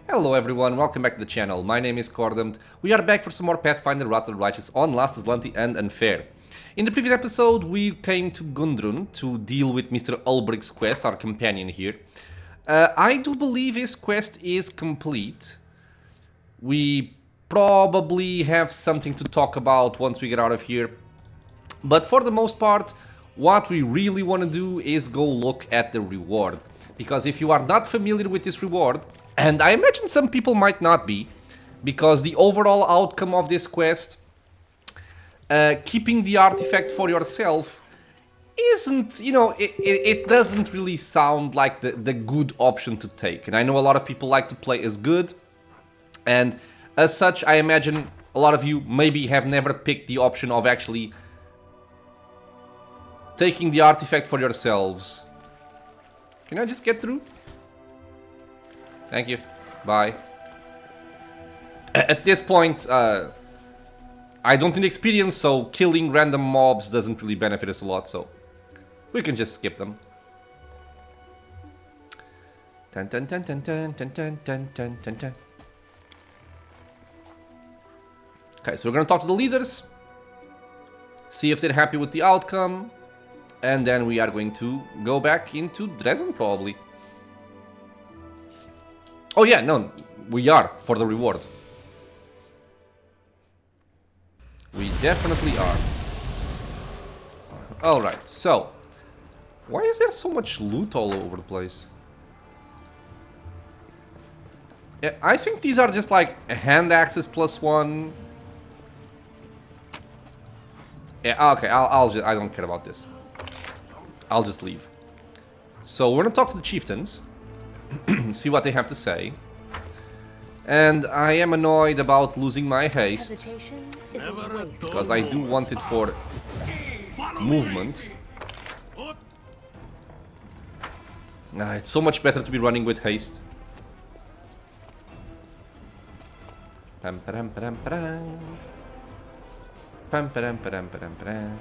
Hello everyone, welcome back to the channel. My name is Cordemd. We are back for some more Pathfinder WotR Righteous on Last Azlanti and Unfair. In the previous episode, we came to Gundrun to deal with Mr. Ulbrig's quest, our companion here. I do believe his quest is complete. We probably have something to talk about once we get out of here. But for the most part, what we really want to do is go look at the reward. Because if you are not familiar with this reward, and I imagine some people might not be, because the overall outcome of this quest, keeping the artifact for yourself, isn't, you know, it doesn't really sound like the good option to take. And I know a lot of people like to play as good, and as such, I imagine a lot of you maybe have never picked the option of actually taking the artifact for yourselves. Can I just get through? Thank you. Bye. At this point, I don't need experience, so killing random mobs doesn't really benefit us a lot, so we can just skip them. Dun, dun, dun, dun, dun, dun, dun, dun, dun, dun, dun. Okay, so we're gonna talk to the leaders, see if they're happy with the outcome, and then we are going to go back into Dresden, probably. Oh yeah, no, we are, for the reward. We definitely are. Alright, so why is there so much loot all over the place? Yeah, I think these are just like a hand axes +1. Yeah, okay, I don't care about this. I'll just leave. So we're gonna talk to the chieftains, see what they have to say. And I am annoyed about losing my haste, because I do want it for movement. It's so much better to be running with haste. Pam padam padam padam. Pam padam padam padam padam.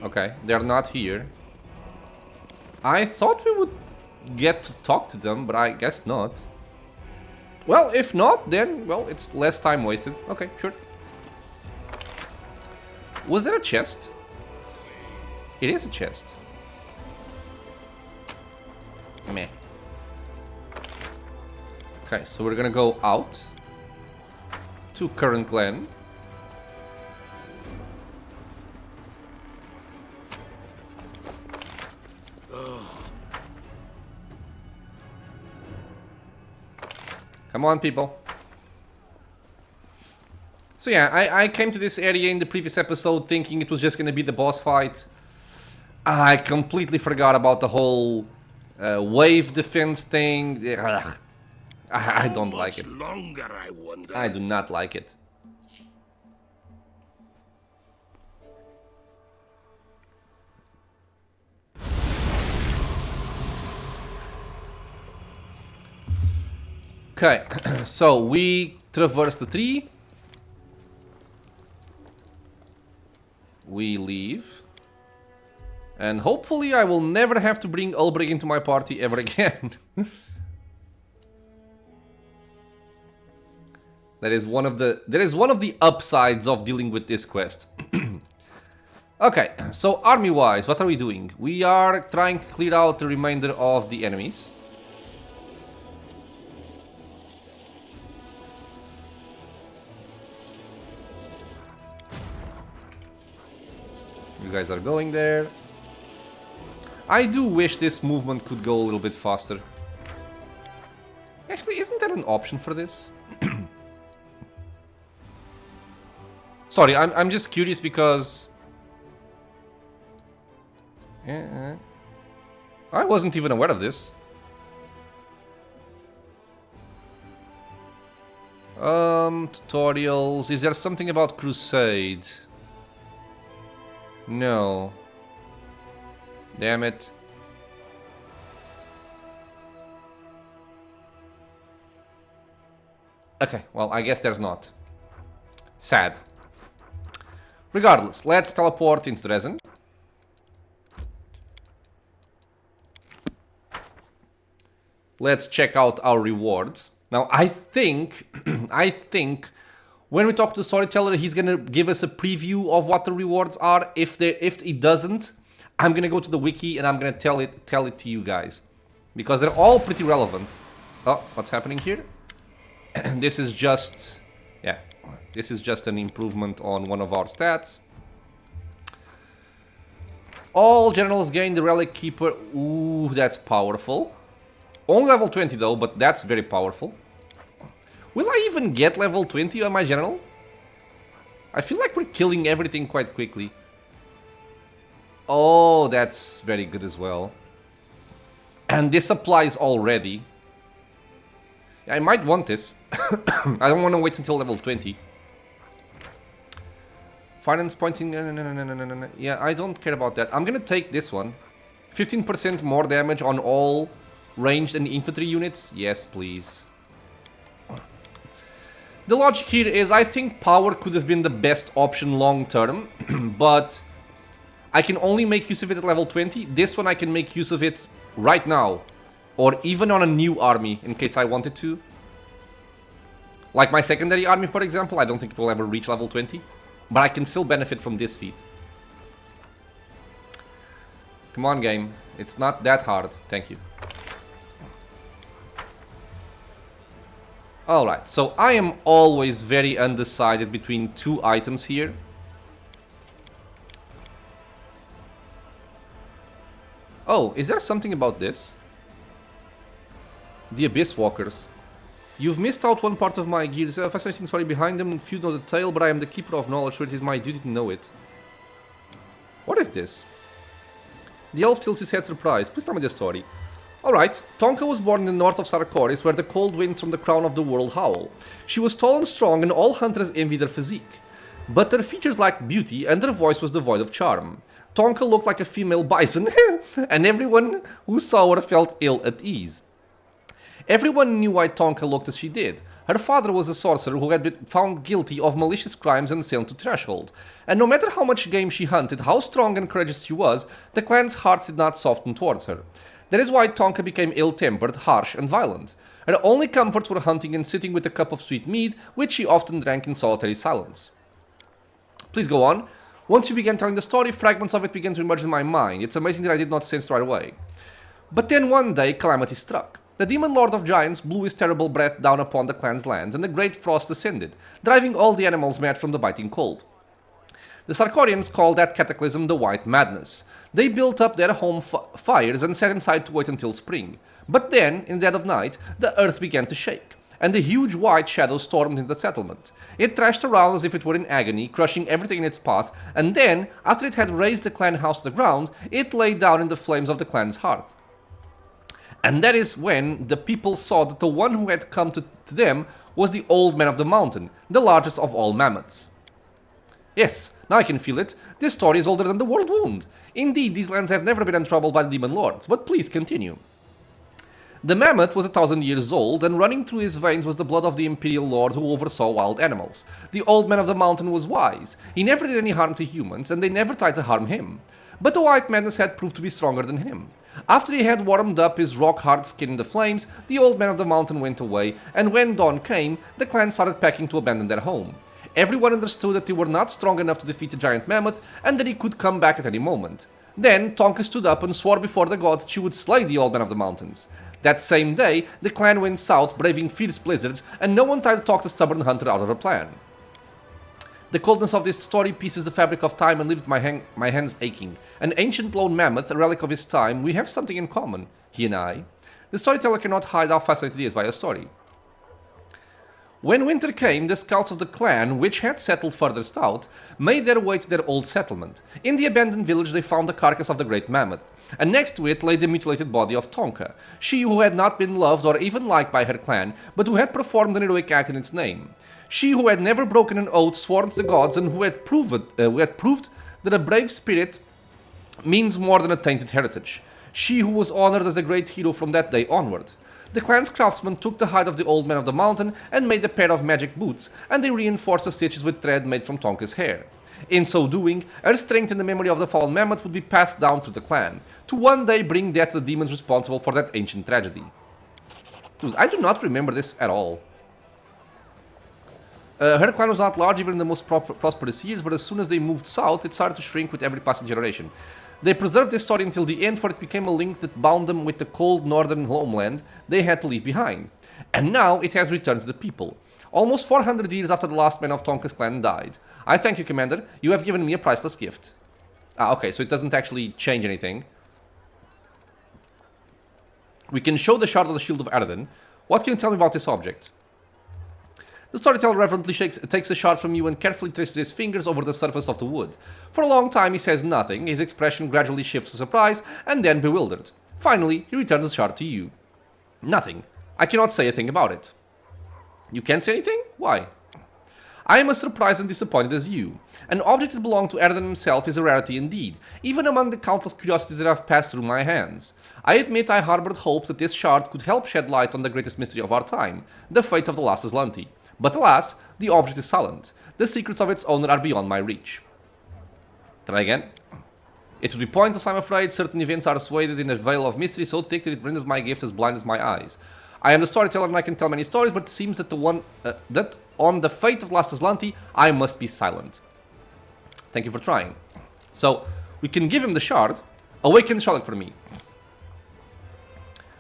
Okay, they're not here. I thought we would get to talk to them, but I guess not. Well, if not, then, well, it's less time wasted. Okay, sure. Was there a chest? It is a chest. Meh. Okay, so we're gonna go out to current Glen. Come on, people. So yeah, I came to this area in the previous episode thinking it was just gonna be the boss fight. I completely forgot about the whole wave defense thing. Ugh. I don't like it. I do not like it. Okay, so we traverse the tree. We leave. And hopefully I will never have to bring Ulbrig into my party ever again. That is one of the upsides of dealing with this quest. Okay, so army-wise, what are we doing? We are trying to clear out the remainder of the enemies. You guys are going there. I do wish this movement could go a little bit faster. Actually, isn't there an option for this? Sorry, I'm just curious because I wasn't even aware of this. Tutorials. Is there something about Crusade? No. Damn it. Okay, well, I guess there's not. Sad. Regardless, let's teleport into Resin. Let's check out our rewards. Now, I think, when we talk to the storyteller, he's gonna give us a preview of what the rewards are. If he doesn't, I'm gonna go to the wiki and I'm gonna tell it to you guys, because they're all pretty relevant. Oh, what's happening here? This is just, yeah, this is just an improvement on one of our stats. All generals gain the Relic Keeper. Ooh, that's powerful. Only level 20 though, but that's very powerful. Will I even get level 20 on my general? I feel like we're killing everything quite quickly. Oh, that's very good as well. And this applies already. I might want this. I don't want to wait until level 20. Finance pointing... No. Yeah, I don't care about that. I'm gonna take this one. 15% more damage on all ranged and infantry units. Yes, please. The logic here is I think power could have been the best option long term, but I can only make use of it at level 20. This one I can make use of it right now, or even on a new army in case I wanted to. Like my secondary army, for example, I don't think it will ever reach level 20, but I can still benefit from this feat. Come on, game. It's not that hard. Thank you. Alright, so I am always very undecided between two items here. Oh, is there something about this? The Abyss Walkers. You've missed out one part of my gear. There's a fascinating story behind them. Few know the tale, but I am the keeper of knowledge, so it is my duty to know it. What is this? The elf tilts his head surprised. Please tell me the story. Alright, Tonka was born in the north of Sarkoris, where the cold winds from the crown of the world howl. She was tall and strong, and all hunters envied her physique. But her features lacked beauty, and her voice was devoid of charm. Tonka looked like a female bison, and everyone who saw her felt ill at ease. Everyone knew why Tonka looked as she did. Her father was a sorcerer who had been found guilty of malicious crimes and sent to Threshold. And no matter how much game she hunted, how strong and courageous she was, the clan's hearts did not soften towards her. That is why Tonka became ill-tempered, harsh, and violent. Her only comforts were hunting and sitting with a cup of sweet mead, which she often drank in solitary silence. Please go on. Once you began telling the story, fragments of it began to emerge in my mind. It's amazing that I did not sense right away. But then one day, calamity struck. The demon lord of giants blew his terrible breath down upon the clan's lands, and the great frost descended, driving all the animals mad from the biting cold. The Sarkorians called that cataclysm the White Madness. They built up their home fires and sat inside to wait until spring. But then, in the dead of night, the earth began to shake, and the huge white shadow stormed into the settlement. It thrashed around as if it were in agony, crushing everything in its path, and then, after it had razed the clan house to the ground, it lay down in the flames of the clan's hearth. And that is when the people saw that the one who had come to them was the Old Man of the Mountain, the largest of all mammoths. Yes, now I can feel it. This story is older than the World Wound. Indeed, these lands have never been untroubled by the demon lords, but please continue. The mammoth was 1,000 years old, and running through his veins was the blood of the imperial lord who oversaw wild animals. The Old Man of the Mountain was wise. He never did any harm to humans, and they never tried to harm him. But the White Madness had proved to be stronger than him. After he had warmed up his rock-hard skin in the flames, the Old Man of the Mountain went away, and when dawn came, the clan started packing to abandon their home. Everyone understood that they were not strong enough to defeat the giant mammoth, and that he could come back at any moment. Then Tonka stood up and swore before the gods she would slay the Old Man of the Mountains. That same day, the clan went south, braving fierce blizzards, and no one tried to talk the stubborn hunter out of her plan. The coldness of this story pieces the fabric of time and left my hands aching. An ancient lone mammoth, a relic of his time, we have something in common, he and I. The storyteller cannot hide how fascinated he is by a story. When winter came, the scouts of the clan, which had settled further south, made their way to their old settlement. In the abandoned village they found the carcass of the great mammoth, and next to it lay the mutilated body of Tonka, she who had not been loved or even liked by her clan, but who had performed an heroic act in its name. She who had never broken an oath sworn to the gods and who had proved that a brave spirit means more than a tainted heritage. She who was honored as a great hero from that day onward. The clan's craftsmen took the hide of the Old Man of the Mountain and made a pair of magic boots, and they reinforced the stitches with thread made from Tonka's hair. In so doing, her strength and the memory of the fallen mammoth would be passed down to the clan, to one day bring death to the demons responsible for that ancient tragedy. Dude, I do not remember this at all. Her clan was not large even in the most prosperous years, but as soon as they moved south, it started to shrink with every passing generation. They preserved this story until the end, for it became a link that bound them with the cold northern homeland they had to leave behind. And now it has returned to the people. Almost 400 years after the last man of Tonka's clan died. I thank you, Commander. You have given me a priceless gift. Ah, okay, so it doesn't actually change anything. We can show the shard of the shield of Arden. What can you tell me about this object? The storyteller reverently takes the shard from you and carefully traces his fingers over the surface of the wood. For a long time he says nothing, his expression gradually shifts to surprise and then bewildered. Finally, he returns the shard to you. Nothing. I cannot say a thing about it. You can't say anything? Why? I am as surprised and disappointed as you. An object that belonged to Arden himself is a rarity indeed, even among the countless curiosities that have passed through my hands. I admit I harbored hope that this shard could help shed light on the greatest mystery of our time, the fate of the Last Azlanti. But alas, the object is silent. The secrets of its owner are beyond my reach. Try again. It would be pointless, I'm afraid. Certain events are swathed in a veil of mystery so thick that it renders my gift as blind as my eyes. I am the storyteller and I can tell many stories, but it seems that that on the fate of Last Azlanti, I must be silent. Thank you for trying. So, we can give him the shard. Awaken the Sherlock for me.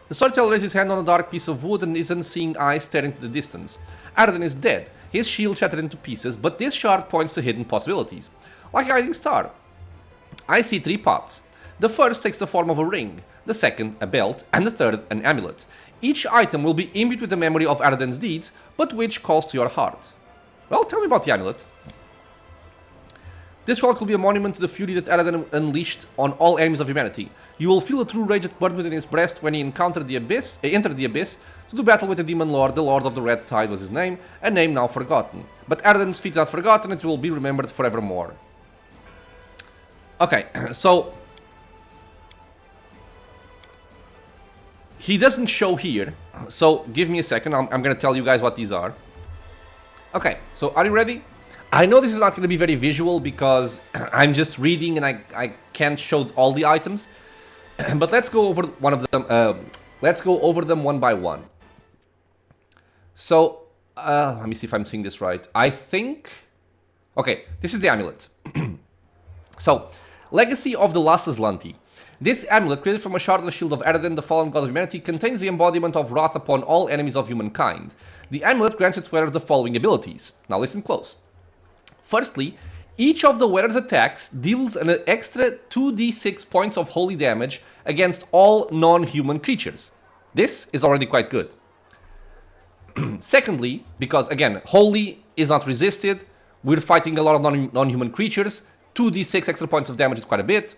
The storyteller lays his hand on a dark piece of wood and his unseeing eyes stare into the distance. Arden is dead, his shield shattered into pieces, but this shard points to hidden possibilities. Like a guiding star. I see 3 paths. The first takes the form of a ring, the second a belt, and the third an amulet. Each item will be imbued with the memory of Arden's deeds, but which calls to your heart? Well, tell me about the amulet. This relic will be a monument to the fury that Arden unleashed on all enemies of humanity. You will feel the true rage that burned within his breast when he entered the abyss to do battle with the demon lord. The Lord of the Red Tide was his name, a name now forgotten. But Arden's feat is not forgotten, it will be remembered forevermore. Okay, so he doesn't show here, so give me a second, I'm gonna tell you guys what these are. Okay, so are you ready? I know this is not gonna be very visual because I'm just reading and I can't show all the items. But let's go over one of them. Let's go over them one by one. So, let me see if I'm seeing this right. I think... Okay, this is the amulet. So, Legacy of the Last Azlanti. This amulet, created from a shard of the shield of Arden, the fallen god of humanity, contains the embodiment of wrath upon all enemies of humankind. The amulet grants its wearer the following abilities. Now listen close. Firstly, each of the wearer's attacks deals an extra 2d6 points of holy damage against all non-human creatures. This is already quite good. Secondly, because again, holy is not resisted, we're fighting a lot of non-human creatures, 2d6 extra points of damage is quite a bit.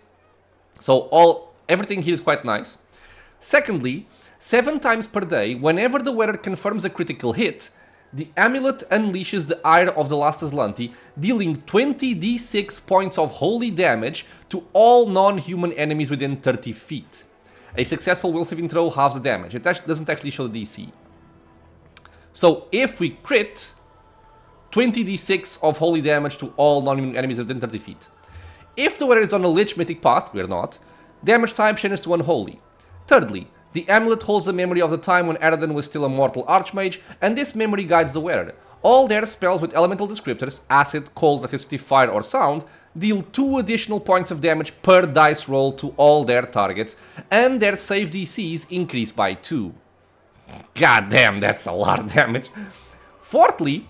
So everything here is quite nice. Secondly, 7 times per day, whenever the wearer confirms a critical hit, the amulet unleashes the ire of the Last Azlanti, dealing 20d6 points of holy damage to all non-human enemies within 30 feet. A successful will saving throw halves the damage. It doesn't actually show the DC. So if we crit, 20d6 of holy damage to all non-human enemies within 30 feet. If the wearer is on a Lich mythic path, we're not, damage type changes to unholy. Thirdly, the amulet holds the memory of the time when Arden was still a mortal archmage, and this memory guides the wearer. All their spells with elemental descriptors, acid, cold, electricity, fire, or sound, deal 2 additional points of damage per dice roll to all their targets, and their save DCs increase by 2. God damn, that's a lot of damage. Fourthly,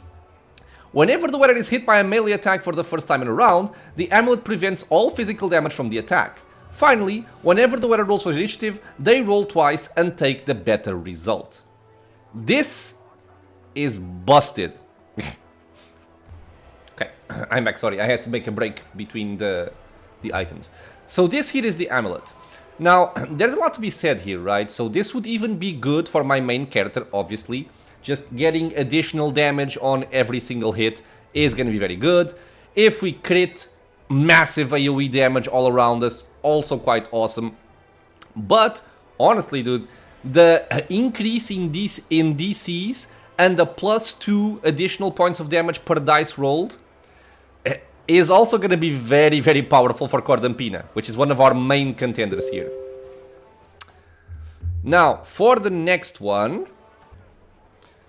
whenever the wearer is hit by a melee attack for the first time in a round, the amulet prevents all physical damage from the attack. Finally, whenever the wearer rolls for initiative, they roll twice and take the better result. This is busted. Okay, I'm back, sorry, I had to make a break between the items. So this here is the amulet. Now, there's a lot to be said here, right? So this would even be good for my main character, obviously. Just getting additional damage on every single hit is going to be very good. If we crit, massive AoE damage all around us, also quite awesome. But, honestly, dude, the increase in DCs and the +2 additional points of damage per dice rolled, is also going to be very, very powerful for Cordampina, which is one of our main contenders here. Now, for the next one...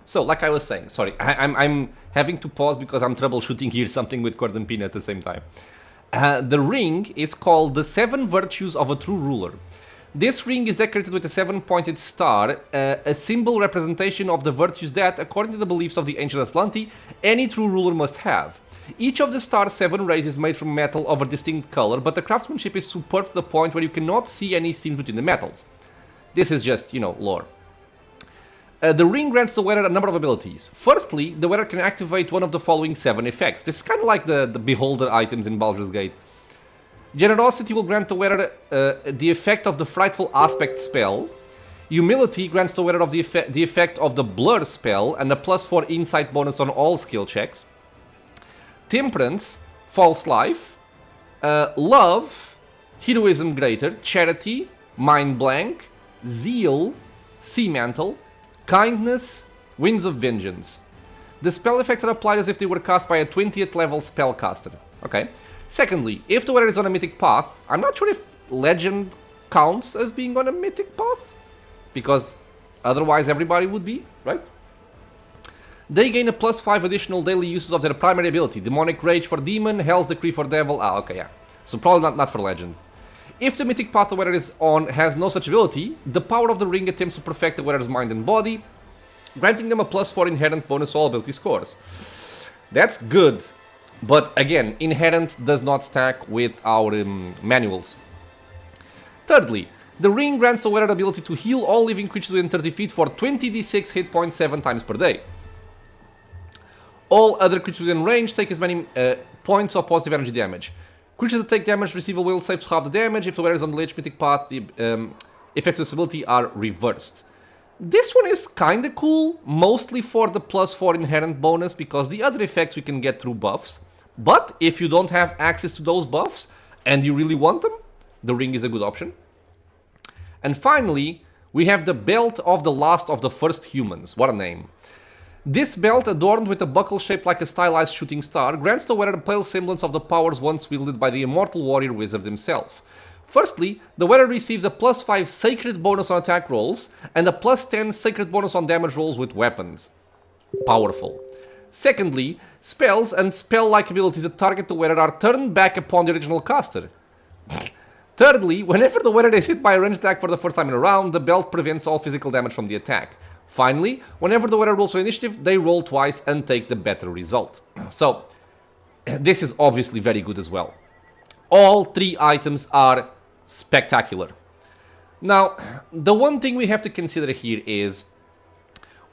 So, like I was saying, sorry, I'm having to pause because I'm troubleshooting here something with Cordampina at the same time. The ring is called the 7 Virtues of a True Ruler. This ring is decorated with a 7-pointed star, a symbol representation of the virtues that, according to the beliefs of the ancient Azlanti, any true ruler must have. Each of the star's 7 rays is made from metal of a distinct color, but the craftsmanship is superb to the point where you cannot see any seams between the metals. This is just, you know, lore. The ring grants the wearer a number of abilities. Firstly, the wearer can activate one of the following 7 effects. This is kind of like the Beholder items in Baldur's Gate. Generosity will grant the wearer the effect of the Frightful Aspect spell. Humility grants the wearer of the effect of the Blur spell and a +4 insight bonus on all skill checks. Temperance, False Life, Love, Heroism Greater, Charity, Mind Blank, Zeal, Sea Mantle, Kindness, Winds of Vengeance. The spell effects are applied as if they were cast by a 20th level spellcaster. Okay. Secondly, if the wearer is on a mythic path, I'm not sure if Legend counts as being on a mythic path, because otherwise everybody would be, right? They gain a +5 additional daily uses of their primary ability. Demonic Rage for Demon, Hell's Decree for Devil. Ah, okay, yeah. So probably not for Legend. If the mythic path the wearer is on has no such ability, the power of the ring attempts to perfect the wearer's mind and body, granting them a +4 inherent bonus to all ability scores. That's good, but again, inherent does not stack with our manuals. Thirdly, the ring grants the wearer the ability to heal all living creatures within 30 feet for 20d6 hit points 7 times per day. All other creatures within range take as many points of positive energy damage. Creatures that take damage receive a will save to half the damage. If the wearer is on the Lich Mythic path, the effects of ability are reversed. This one is kinda cool, mostly for the +4 inherent bonus, because the other effects we can get through buffs. But if you don't have access to those buffs, and you really want them, the ring is a good option. And finally, we have the Belt of the Last of the First Humans. What a name. This belt, adorned with a buckle shaped like a stylized shooting star, grants the wearer a pale semblance of the powers once wielded by the immortal warrior wizard himself. Firstly, the wearer receives a +5 sacred bonus on attack rolls, and a +10 sacred bonus on damage rolls with weapons. Powerful. Secondly, spells and spell-like abilities that target the wearer are turned back upon the original caster. Thirdly, whenever the wearer is hit by a ranged attack for the first time in a round, the belt prevents all physical damage from the attack. Finally, whenever the wearer rolls for initiative, they roll twice and take the better result. So, this is obviously very good as well. All 3 items are spectacular. Now, the one thing we have to consider here is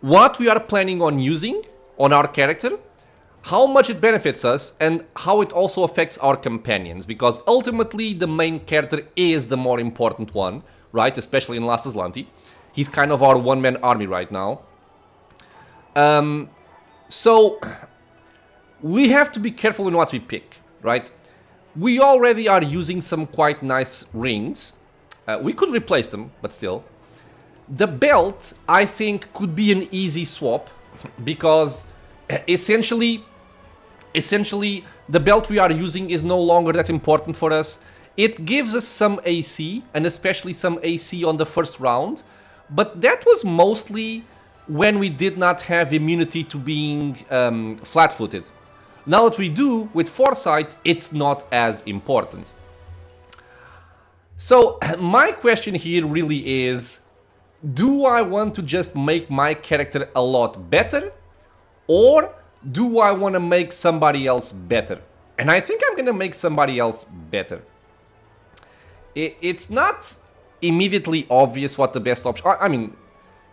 what we are planning on using on our character, how much it benefits us, and how it also affects our companions, because ultimately the main character is the more important one, right? Especially in Last Azlanti. He's kind of our one-man army right now. So, we have to be careful in what we pick, right? We already are using some quite nice rings. We could replace them, but still. The belt, I think, could be an easy swap, because essentially, the belt we are using is no longer that important for us. It gives us some AC, and especially some AC on the first round. But that was mostly when we did not have immunity to being flat-footed. Now that we do, with Foresight, it's not as important. So, my question here really is, do I want to just make my character a lot better? Or do I want to make somebody else better? And I think I'm going to make somebody else better. It's not immediately obvious what the best option... I mean,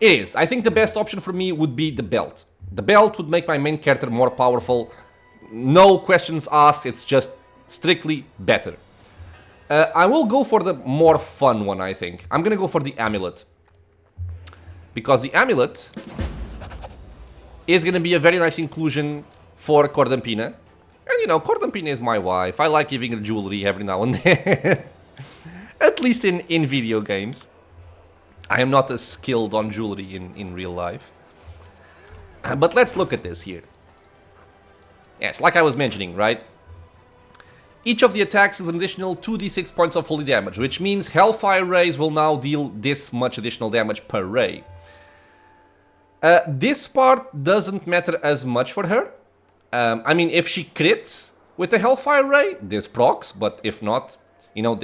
it is. I think the best option for me would be the belt. The belt would make my main character more powerful. No questions asked, it's just strictly better. I will go for the more fun one, I think. I'm gonna go for the amulet. Because the amulet is gonna be a very nice inclusion for Cordampina. And you know, Cordampina is my wife. I like giving her jewelry every now and then. At least in video games. I am not as skilled on jewelry in real life. But let's look at this here. Yes, like I was mentioning, right? Each of the attacks is an additional 2d6 points of holy damage, which means Hellfire Rays will now deal this much additional damage per ray. This part doesn't matter as much for her. I mean, if she crits with the Hellfire Ray, this procs, but if not, you know,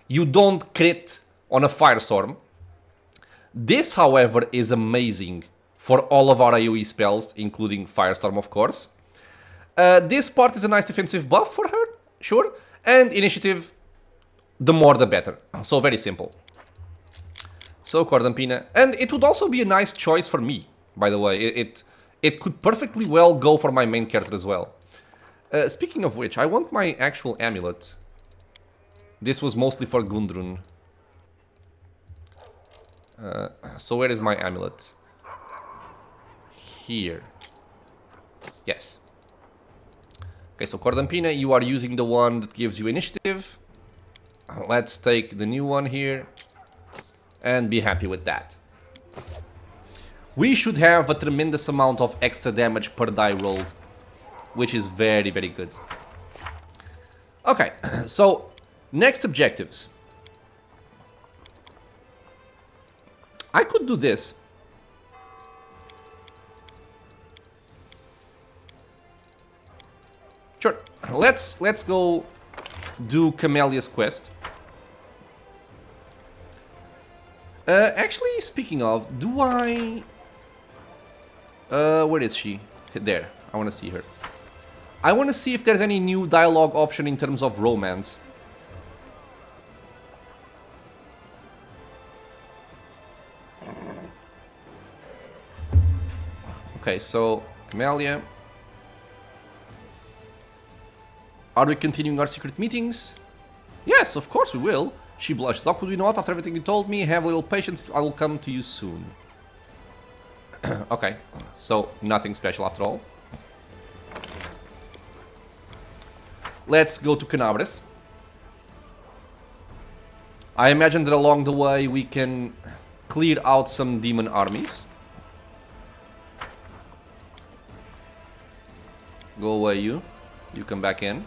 you don't crit on a Firestorm. This, however, is amazing for all of our AoE spells, including Firestorm, of course. This part is a nice defensive buff for her, sure. And initiative, the more the better. So very simple. So Cordampina. And it would also be a nice choice for me, by the way. It could perfectly well go for my main character as well. Speaking of which, I want my actual amulet. This was mostly for Gundrun. So where is my amulet? Here. Yes. Okay, so Cordampina, you are using the one that gives you initiative. Let's take the new one here. And be happy with that. We should have a tremendous amount of extra damage per die rolled. Which is very, very good. Okay, so next objectives. I could do this. Sure, let's go do Camelia's quest. Actually, speaking of, do I... where is she? There, I want to see her. I want to see if there's any new dialogue option in terms of romance. Okay, so, Camelia. Are we continuing our secret meetings? Yes, of course we will. She blushes up. Would we not? After everything you told me, have a little patience. I will come to you soon. Okay, so nothing special after all. Let's go to Canabres. I imagine that along the way we can clear out some demon armies. Go away, you. You come back in.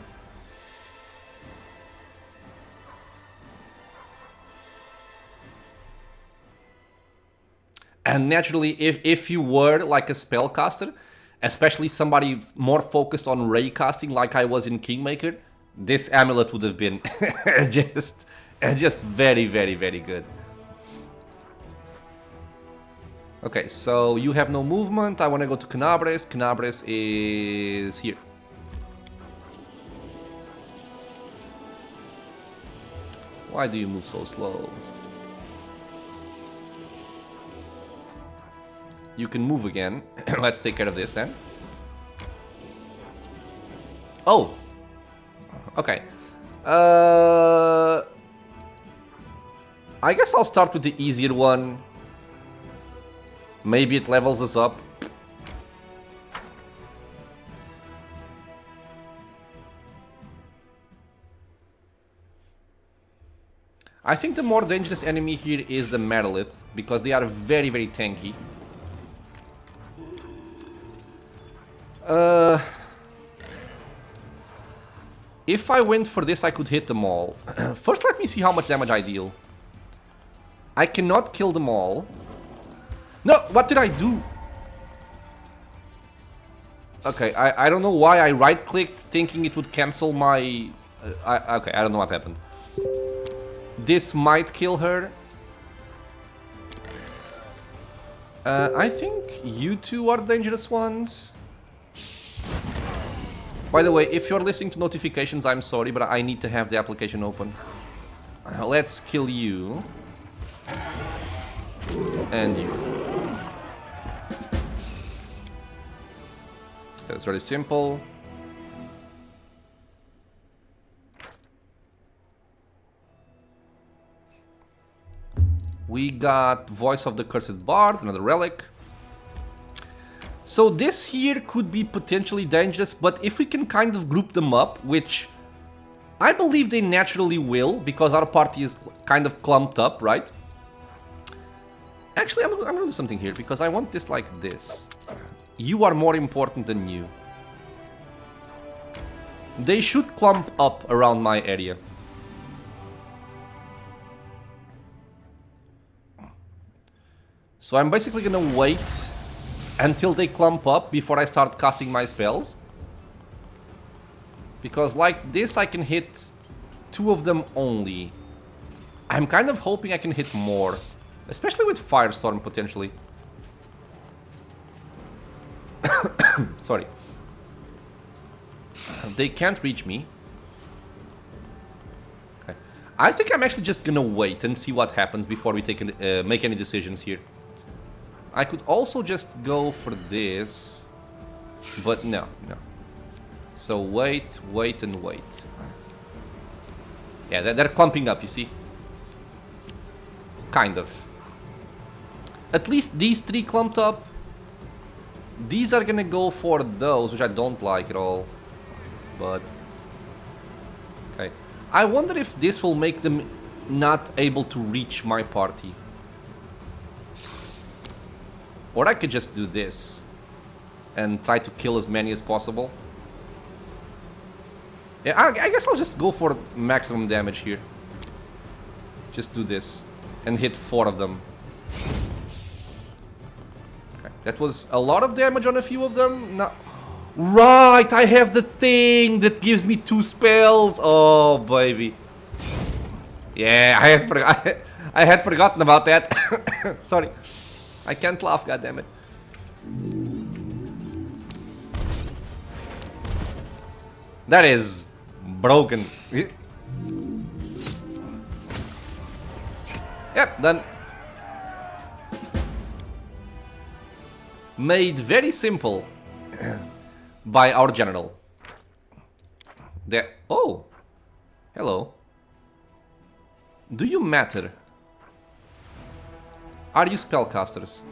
And naturally, if you were like a spellcaster, especially somebody more focused on ray casting like I was in Kingmaker, this amulet would have been just very, very, very good. Okay, so you have no movement. I want to go to Canabres. Canabres is here. Why do you move so slow? You can move again. Let's take care of this then. Oh! Okay. I guess I'll start with the easier one. Maybe it levels us up. I think the more dangerous enemy here is the Metalith, because they are very, very tanky. If I went for this, I could hit them all. First, let me see how much damage I deal. I cannot kill them all. No, what did I do? Okay, I don't know why I right-clicked thinking it would cancel my... okay, I don't know what happened. This might kill her. I think you two are dangerous ones. By the way, if you're listening to notifications, I'm sorry, but I need to have the application open. Let's kill you. And you. That's very simple. We got Voice of the Cursed Bard, another relic. So this here could be potentially dangerous, but if we can kind of group them up, which I believe they naturally will, because our party is kind of clumped up, right? Actually, I'm gonna do something here, because I want this like this. You are more important than you. They should clump up around my area. So I'm basically gonna wait until they clump up before I start casting my spells. Because like this I can hit 2 of them only. I'm kind of hoping I can hit more. Especially with Firestorm potentially. Sorry. They can't reach me. Okay. I think I'm actually just gonna wait and see what happens before we make any decisions here. I could also just go for this, but no. So wait, wait, and wait. Yeah, they're clumping up, you see? Kind of. At least these 3 clumped up. These are gonna go for those, which I don't like at all. But... okay. I wonder if this will make them not able to reach my party. Or I could just do this and try to kill as many as possible. Yeah, I guess I'll just go for maximum damage here. Just do this and hit 4 of them. Okay, that was a lot of damage on a few of them. No. Right, I have the thing that gives me 2 spells. Oh, baby. Yeah, I had forgotten about that. Sorry. I can't laugh, goddammit. That is broken. Yep, done. Made very simple by our general. There. Oh, hello. Do you matter? Are you spellcasters?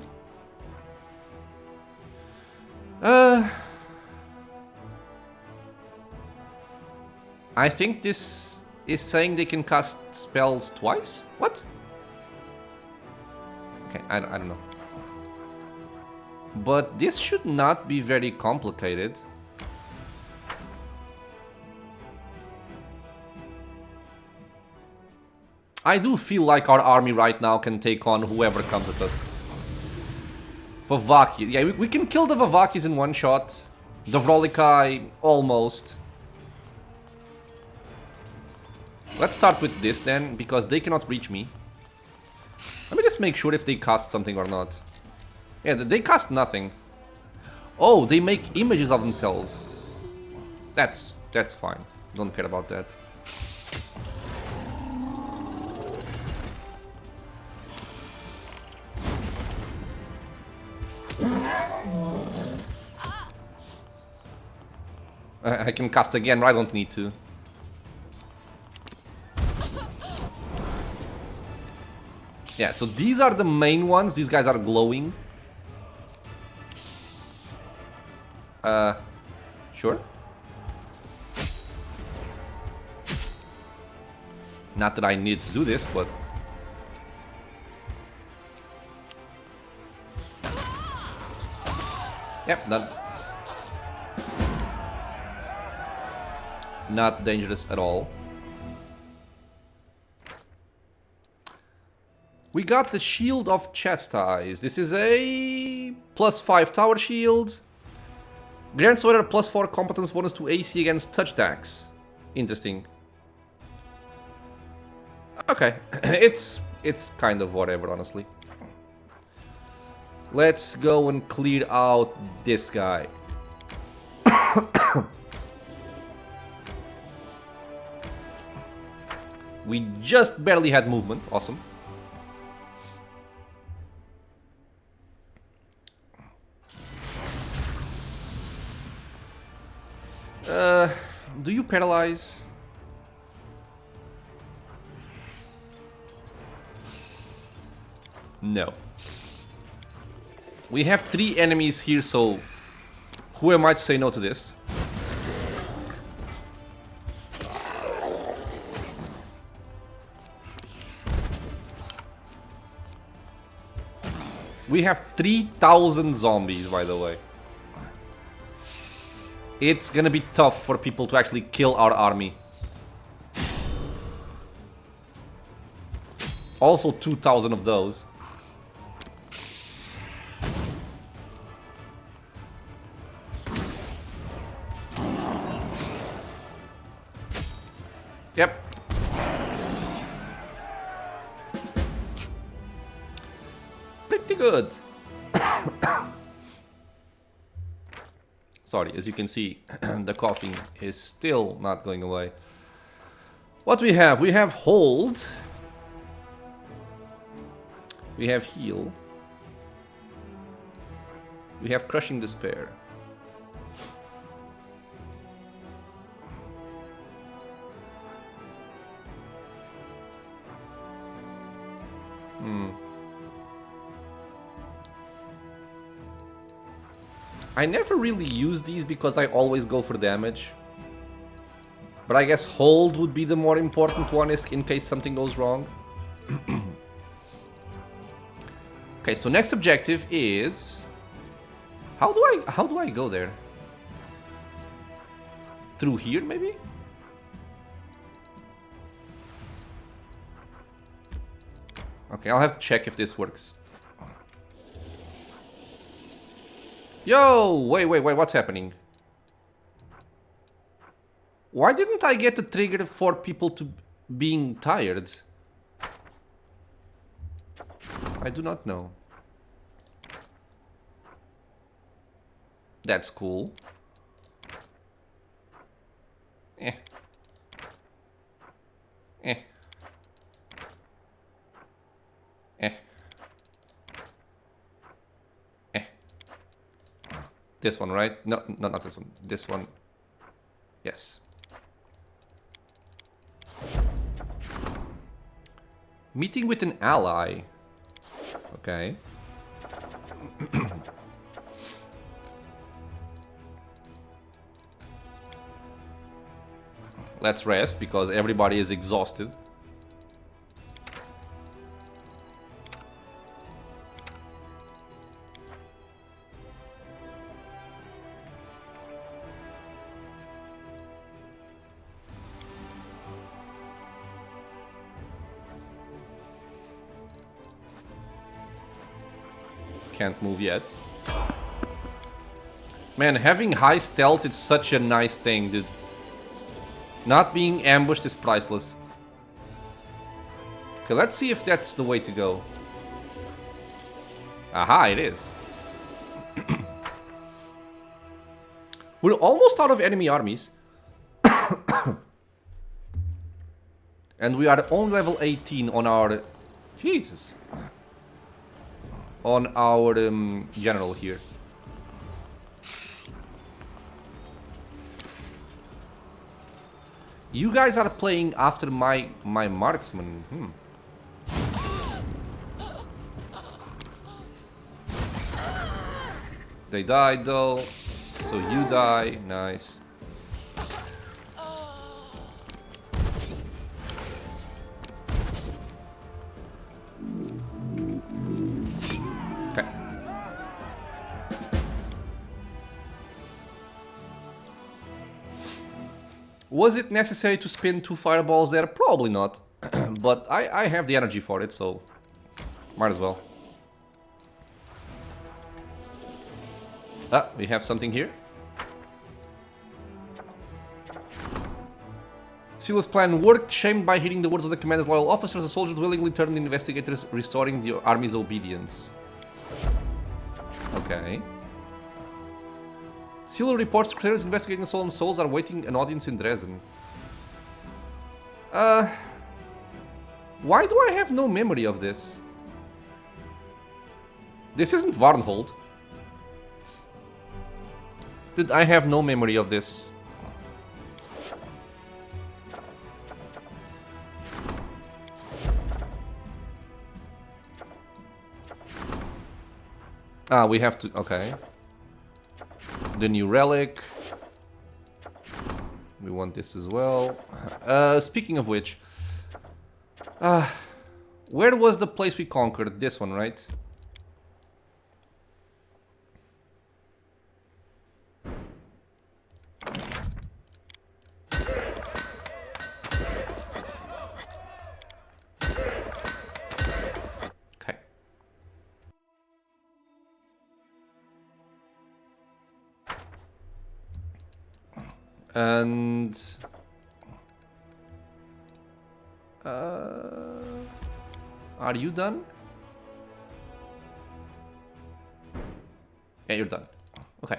I think this is saying they can cast spells twice? What? Okay, I don't know. But this should not be very complicated. I do feel like our army right now can take on whoever comes at us. Vavaki. Yeah, we can kill the Vavakis in one shot. The Vrolikai, almost. Let's start with this then, because they cannot reach me. Let me just make sure if they cast something or not. Yeah, they cast nothing. Oh, they make images of themselves. That's fine. Don't care about that. I can cast again, but I don't need to. Yeah, so these are the main ones. These guys are glowing. Sure. Not that I need to do this, but... yep, done. Not dangerous at all. We got the Shield of Chastise. This is a +5 tower shield. Grants Warrior +4 competence bonus to AC against touch attacks. Interesting. Okay, it's kind of whatever, honestly. Let's go and clear out this guy. We just barely had movement. Awesome. Do you paralyze? No. We have 3 enemies here, so who am I to say no to this? We have 3,000 zombies, by the way. It's gonna be tough for people to actually kill our army. Also 2,000 of those. Yep. Pretty good. Sorry, as you can see, the coughing is still not going away. What we have? We have hold. We have heal. We have crushing despair. I never really use these because I always go for damage. But I guess hold would be the more important one in case something goes wrong. Okay, so next objective is... How do I go there? Through here, maybe? Okay, I'll have to check if this works. Yo! Wait, what's happening? Why didn't I get the trigger for people to being tired? I do not know. That's cool. Eh. Eh. Eh. Eh. This one, right? No, not this one. This one. Yes. Meeting with an ally. Okay. Let's rest because everybody is exhausted. Can't move yet. Man, having high stealth is such a nice thing, dude. Not being ambushed is priceless. Okay, let's see if that's the way to go. Aha, it is. We're almost out of enemy armies. And we are on level 18 on our... Jesus. On our general here. You guys are playing after my marksman. They died though, so you die. Nice. Okay. Was it necessary to spin 2 fireballs there? Probably not. But I have the energy for it, so might as well. Ah, we have something here. Silas' plan worked, shamed by hearing the words of the commander's loyal officers, the soldiers willingly turned the investigators, restoring the army's obedience. Okay. Silo reports secretaries investigating the Stolen Souls are waiting an audience in Dresden. Why do I have no memory of this? This isn't Varnhold. Dude, I have no memory of this. Ah, we have to... Okay. The new relic. We want this as well. Speaking of which... where was the place we conquered? This one, right? And... are you done? Yeah, you're done. Okay.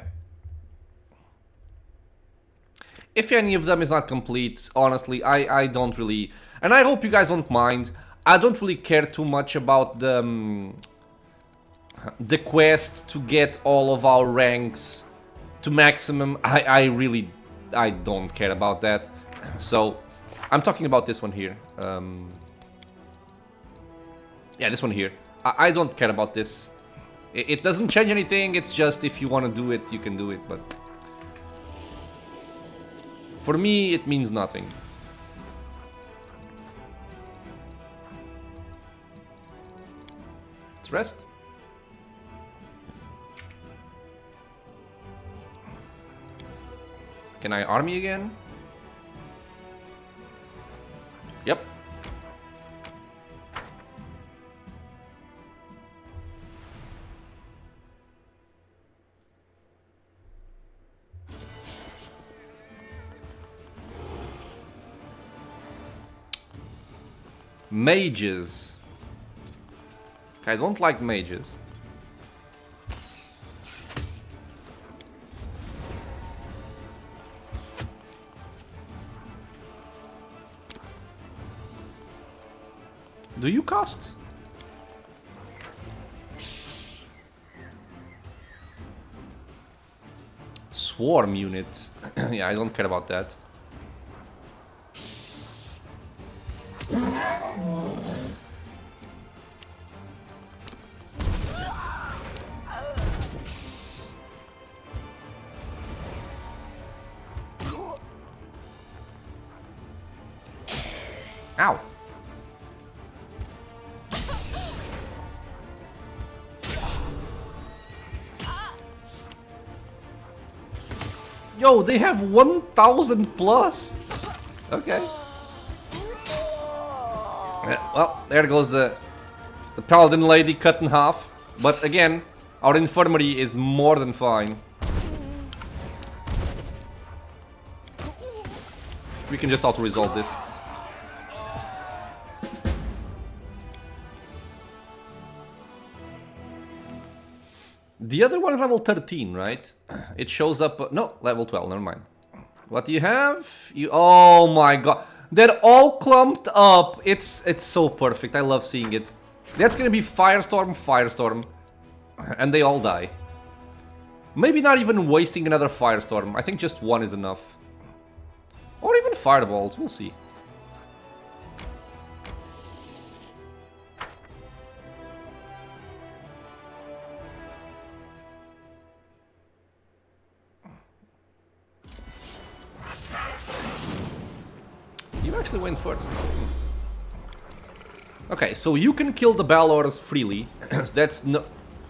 If any of them is not complete, honestly, I don't really... And I hope you guys don't mind. I don't really care too much about the quest to get all of our ranks to maximum. I don't care about that. So, I'm talking about this one here. Yeah, this one here. I don't care about this. It doesn't change anything, it's just if you want to do it, you can do it, but... For me, it means nothing. Let's rest. Can I army again? Yep. Mages. I don't like mages. Do you cast? Swarm unit. Yeah, I don't care about that. Ow. Yo, they have 1,000 plus. Okay. Well, there goes the paladin lady cut in half. But again, our infirmary is more than fine. We can just auto-resolve this. The other one is level 13, right? It shows up... no, level 12, never mind. What do you have? Oh my god. They're all clumped up. It's so perfect. I love seeing it. That's gonna be Firestorm, Firestorm. And they all die. Maybe not even wasting another Firestorm. I think just one is enough. Or even Fireballs, we'll see. You actually went first. Okay, so you can kill the Balors freely. That's no...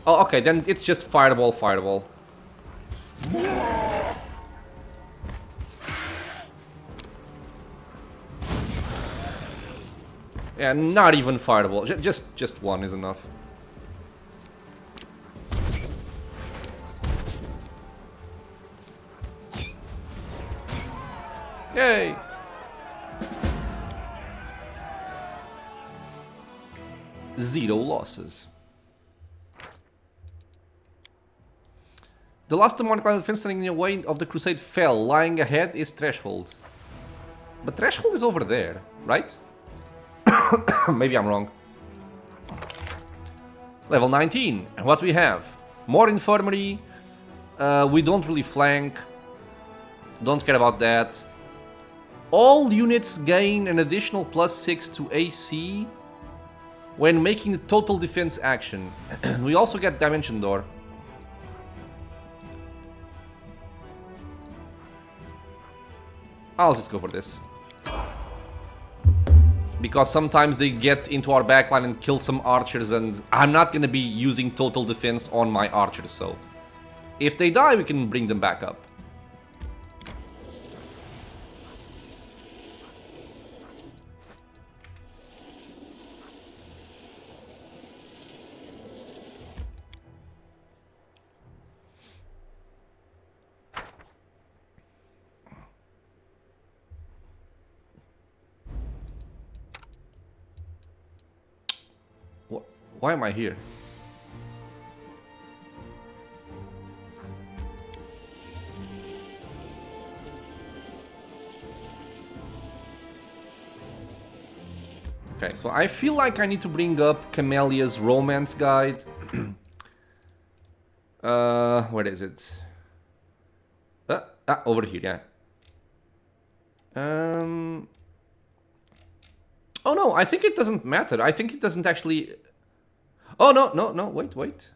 oh, okay, then it's just Fireball, Fireball. Yeah, not even Fireball. Just one is enough. Yay! Zero losses. The last demonic line of defense standing in the way of the crusade fell. Lying ahead is Threshold. But Threshold is over there, right? Maybe I'm wrong. Level 19. And what we have? More infirmary. We don't really flank. Don't care about that. All units gain an additional +6 to AC when making the total defense action. We also get Dimension Door. I'll just go for this. Because sometimes they get into our backline and kill some archers, and I'm not gonna be using total defense on my archers, so... if they die, we can bring them back up. Why am I here? Okay, so I feel like I need to bring up Camelia's romance guide. Where is it? Over here, yeah. Oh no, I think it doesn't matter. I think it doesn't actually... Oh no, wait.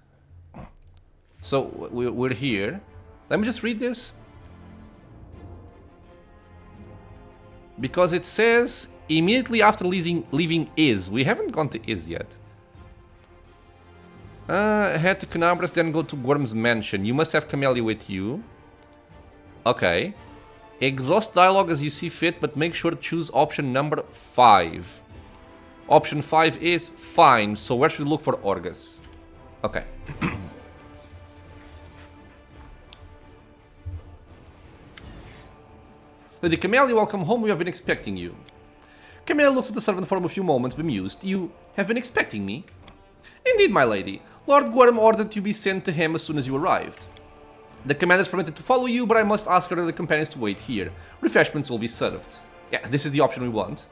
So, we're here. Let me just read this. Because it says, immediately after leaving Is. We haven't gone to Is yet. Head to Canabras, then go to Worm's mansion. You must have Camelia with you. Okay. Exhaust dialogue as you see fit, but make sure to choose option number 5. Option 5 is fine, so where should we look for Orgus? Okay. Lady Camelia, welcome home, we have been expecting you. Camelia looks at the servant for a few moments, bemused. You have been expecting me? Indeed, my lady. Lord Gorham ordered you be sent to him as soon as you arrived. The commander is permitted to follow you, but I must ask her and the companions to wait here. Refreshments will be served. Yeah, this is the option we want.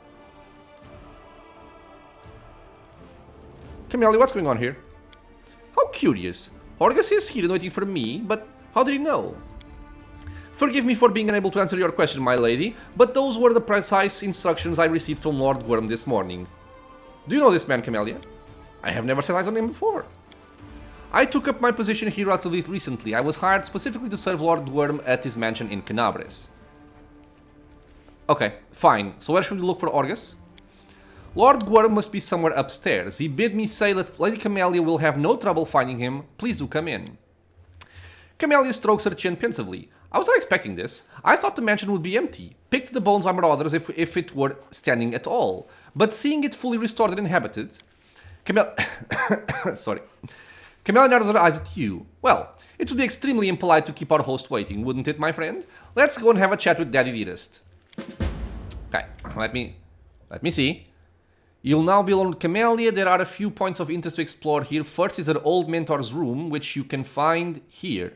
Camelia, what's going on here? How curious. Orgus is here and waiting for me, but how did he know? Forgive me for being unable to answer your question, my lady, but those were the precise instructions I received from Lord Gorham this morning. Do you know this man, Camelia? I have never set eyes on him before. I took up my position here relatively recently. I was hired specifically to serve Lord Gorham at his mansion in Canabras. Okay, fine. So where should we look for Orgus? Lord Gorham must be somewhere upstairs. He bid me say that Lady Camelia will have no trouble finding him. Please do come in. Camelia strokes her chin pensively. I was not expecting this. I thought the mansion would be empty, picked to the bones by marauders if it were standing at all. But seeing it fully restored and inhabited... Sorry. Camelia narrows her eyes at you. Well, it would be extremely impolite to keep our host waiting, wouldn't it, my friend? Let's go and have a chat with Daddy Dearest. Okay, let me see. You'll now be alone with Camelia. There are a few points of interest to explore here. First is her old mentor's room, which you can find here.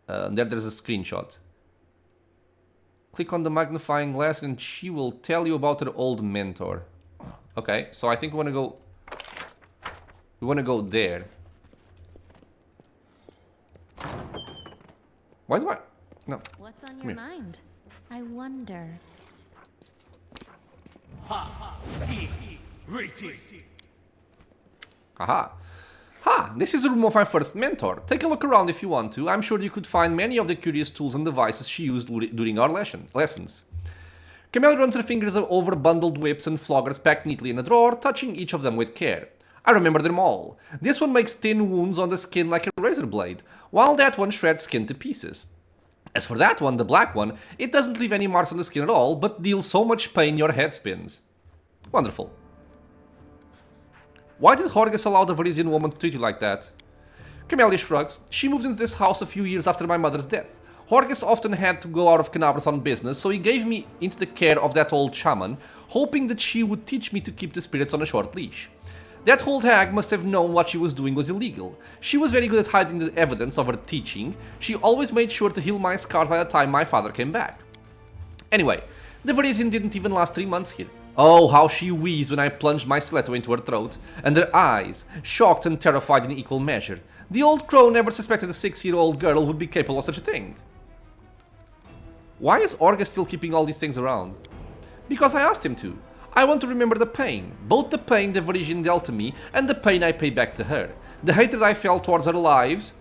There's a screenshot. Click on the magnifying glass and she will tell you about her old mentor. Okay, so I think we want to go there. Why do I... No. What's on your mind? I wonder. Haha. Ha! This is the room of my first mentor. Take a look around if you want to. I'm sure you could find many of the curious tools and devices she used during our lessons. Camelia runs her fingers over bundled whips and floggers packed neatly in a drawer, touching each of them with care. I remember them all. This one makes thin wounds on the skin like a razor blade, while that one shreds skin to pieces. As for that one, the black one, it doesn't leave any marks on the skin at all, but deals so much pain your head spins. Wonderful. Why did Horgus allow the Varisian woman to treat you like that? Camelia shrugs. She moved into this house a few years after my mother's death. Horgus often had to go out of Canabras on business, so he gave me into the care of that old shaman, hoping that she would teach me to keep the spirits on a short leash. That old hag must have known what she was doing was illegal. She was very good at hiding the evidence of her teaching. She always made sure to heal my scars by the time my father came back. Anyway, the Varisian didn't even last 3 months here. Oh, how she wheezed when I plunged my stiletto into her throat, and her eyes, shocked and terrified in equal measure. The old crow never suspected a 6-year-old girl would be capable of such a thing. Why is Orgus still keeping all these things around? Because I asked him to. I want to remember the pain, both the pain the Varisian dealt to me and the pain I paid back to her. The hatred I felt towards her lives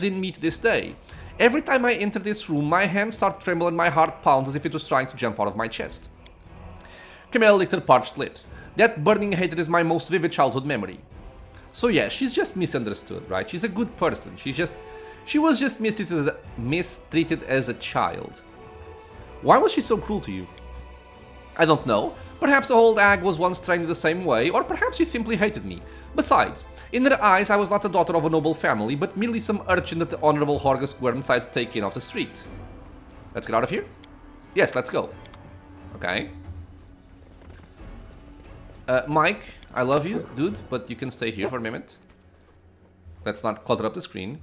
in me to this day. Every time I enter this room, my hands start trembling and my heart pounds as if it was trying to jump out of my chest. Camelia licked her parched lips. That burning hatred is my most vivid childhood memory. So yeah, she's just misunderstood, right? She's a good person. She was just mistreated as a child. Why was she so cruel to you? I don't know. Perhaps the old hag was once trained the same way, or perhaps she simply hated me. Besides, in her eyes I was not a daughter of a noble family, but merely some urchin that the honorable Horgus Gwern decided to take in off the street. Let's get out of here? Yes, let's go. Okay. Mike, I love you, dude, but you can stay here for a minute. Let's not clutter up the screen.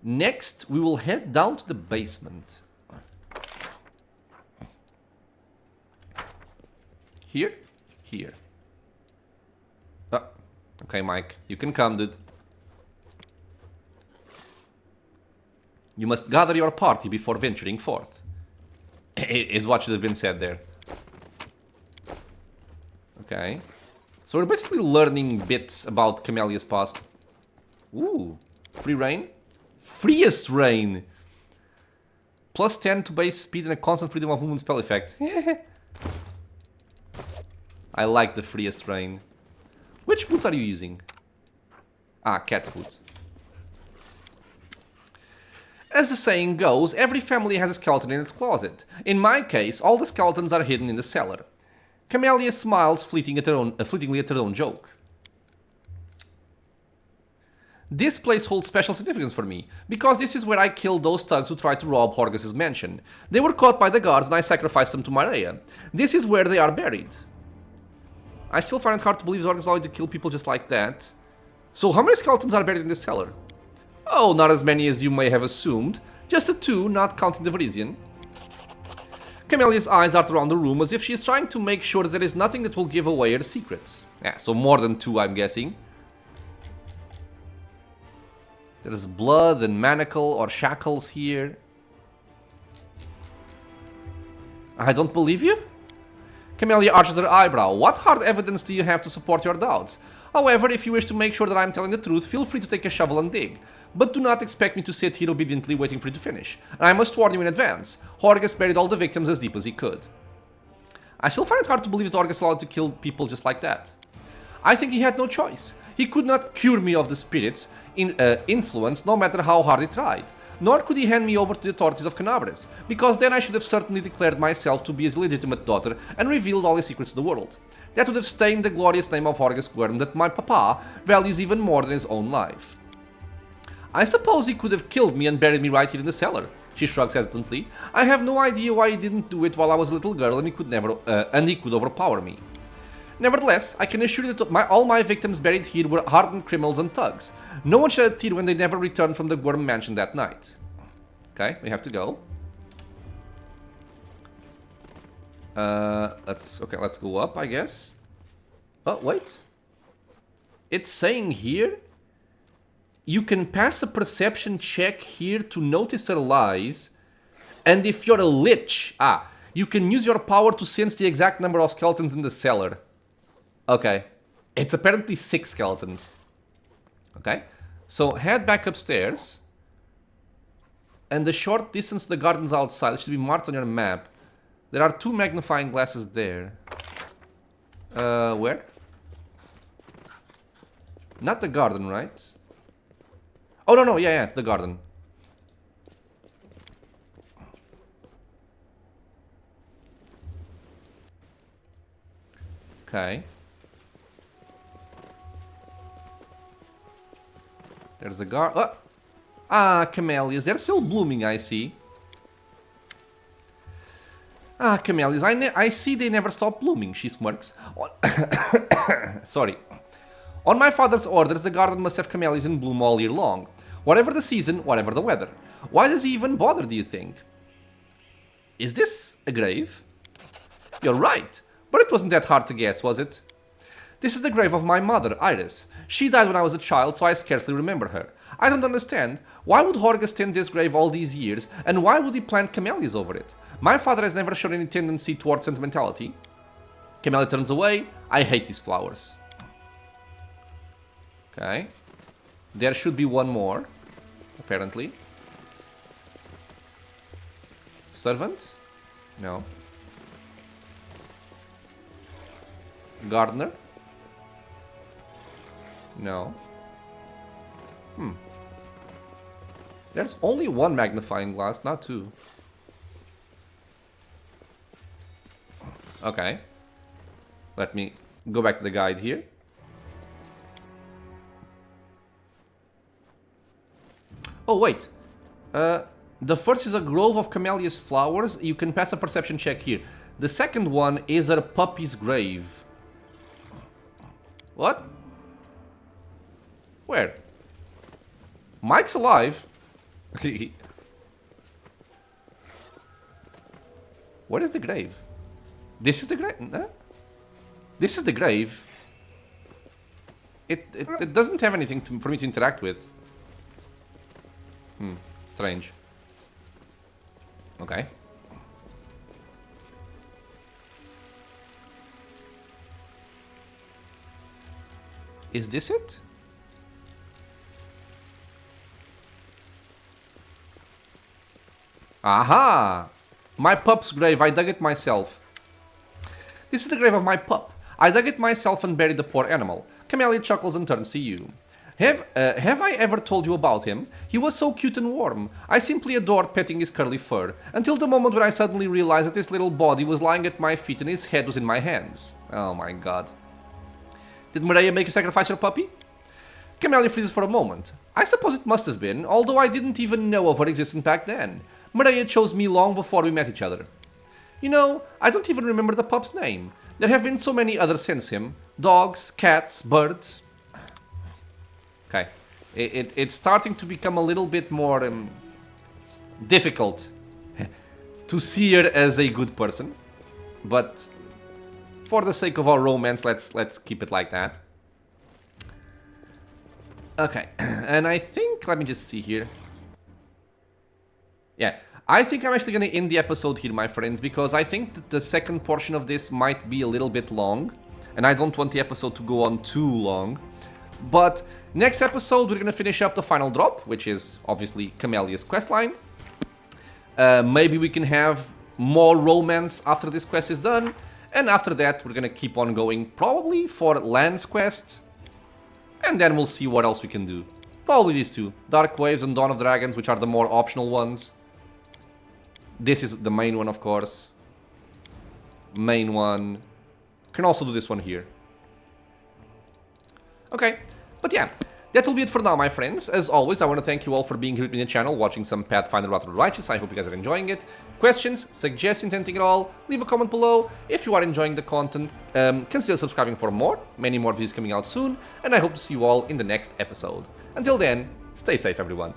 Next, we will head down to the basement. Here? Here. Oh, okay, Mike. You can come, dude. You must gather your party before venturing forth. Is what should have been said there. Okay. So we're basically learning bits about Camelia's past. Ooh. Free reign? Freest reign! Plus 10 to base speed and a constant freedom of movement spell effect. I like the freest reign. Which boots are you using? Ah, cat's boots. As the saying goes, every family has a skeleton in its closet. In my case, all the skeletons are hidden in the cellar. Camelia smiles fleetingly at her own joke. This place holds special significance for me, because this is where I killed those thugs who tried to rob Horgus' mansion. They were caught by the guards and I sacrificed them to Maria. This is where they are buried. I still find it hard to believe Horgus allowed to kill people just like that. So how many skeletons are buried in this cellar? Oh, not as many as you may have assumed. Just the 2, not counting the Varisian. Camelia's eyes dart around the room as if she is trying to make sure that there is nothing that will give away her secrets. Yeah, so more than 2, I'm guessing. There's blood and manacle or shackles here. I don't believe you? Camelia arches her eyebrow. What hard evidence do you have to support your doubts? However, if you wish to make sure that I'm telling the truth, feel free to take a shovel and dig. But do not expect me to sit here obediently waiting for you to finish. And I must warn you in advance, Horgus buried all the victims as deep as he could. I still find it hard to believe that Horgus allowed to kill people just like that. I think he had no choice. He could not cure me of the spirit's influence no matter how hard he tried. Nor could he hand me over to the authorities of Canabres, because then I should have certainly declared myself to be his legitimate daughter and revealed all his secrets to the world. That would have stained the glorious name of Horgus Gwyrm that my papa values even more than his own life. I suppose he could have killed me and buried me right here in the cellar, she shrugs hesitantly. I have no idea why he didn't do it while I was a little girl and he could overpower me. Nevertheless, I can assure you that all my victims buried here were hardened criminals and thugs. No one shed a tear when they never returned from the Gwyrm mansion that night. Okay, we have to go. Let's go up, I guess. Oh, wait. It's saying here you can pass a perception check here to notice her lies, and if you're a lich, you can use your power to sense the exact number of skeletons in the cellar. Okay. It's apparently 6 skeletons. Okay. So head back upstairs. And the short distance to the gardens outside, it should be marked on your map. There are 2 magnifying glasses there. Where? Not the garden, right? Oh, no, yeah, the garden. Okay. There's a garden. Oh! Ah, camellias. They're still blooming, I see. Ah, camellias. I see they never stop blooming, she smirks. Sorry. On my father's orders, the garden must have camellias in bloom all year long. Whatever the season, whatever the weather. Why does he even bother, do you think? Is this a grave? You're right. But it wasn't that hard to guess, was it? This is the grave of my mother, Iris. She died when I was a child, so I scarcely remember her. I don't understand. Why would Horgus tend this grave all these years, and why would he plant camellias over it? My father has never shown any tendency toward sentimentality. Camelia turns away. I hate these flowers. Okay. There should be one more, apparently. Servant? No. Gardener? No. There's only 1 magnifying glass, not 2. Okay. Let me go back to the guide here. Oh, wait. The first is a grove of Camelia's flowers. You can pass a perception check here. The second one is a puppy's grave. What? Where? Mike's alive. Where is the grave? This is the grave? Huh? This is the grave. It doesn't have anything for me to interact with. Strange. Okay. Is this it? Aha! My pup's grave, I dug it myself. This is the grave of my pup. I dug it myself and buried the poor animal. Camelia chuckles and turns to you. Have I ever told you about him? He was so cute and warm. I simply adored petting his curly fur, until the moment when I suddenly realized that his little body was lying at my feet and his head was in my hands. Oh my god. Did Maria make you sacrifice your puppy? Camelia freezes for a moment. I suppose it must have been, although I didn't even know of her existence back then. Maria chose me long before we met each other. You know, I don't even remember the pup's name. There have been so many others since him. Dogs, cats, birds. Okay. It's starting to become a little bit more difficult to see her as a good person. But for the sake of our romance, let's keep it like that. Okay. And I think, let me just see here. Yeah, I think I'm actually going to end the episode here, my friends, because I think that the second portion of this might be a little bit long, and I don't want the episode to go on too long. But next episode, we're going to finish up the final drop, which is obviously Camelia's questline. Maybe we can have more romance after this quest is done, and after that, we're going to keep on going, probably for Lan's quest, and then we'll see what else we can do. Probably these two, Dark Waves and Dawn of Dragons, which are the more optional ones. This is the main one, of course. Main one. Can also do this one here. Okay, but yeah, that will be it for now, my friends. As always, I want to thank you all for being here with me on the channel, watching some Pathfinder WotR Righteous. I hope you guys are enjoying it. Questions, suggestions, anything at all, leave a comment below. If you are enjoying the content, consider subscribing for more. Many more videos coming out soon, and I hope to see you all in the next episode. Until then, stay safe, everyone.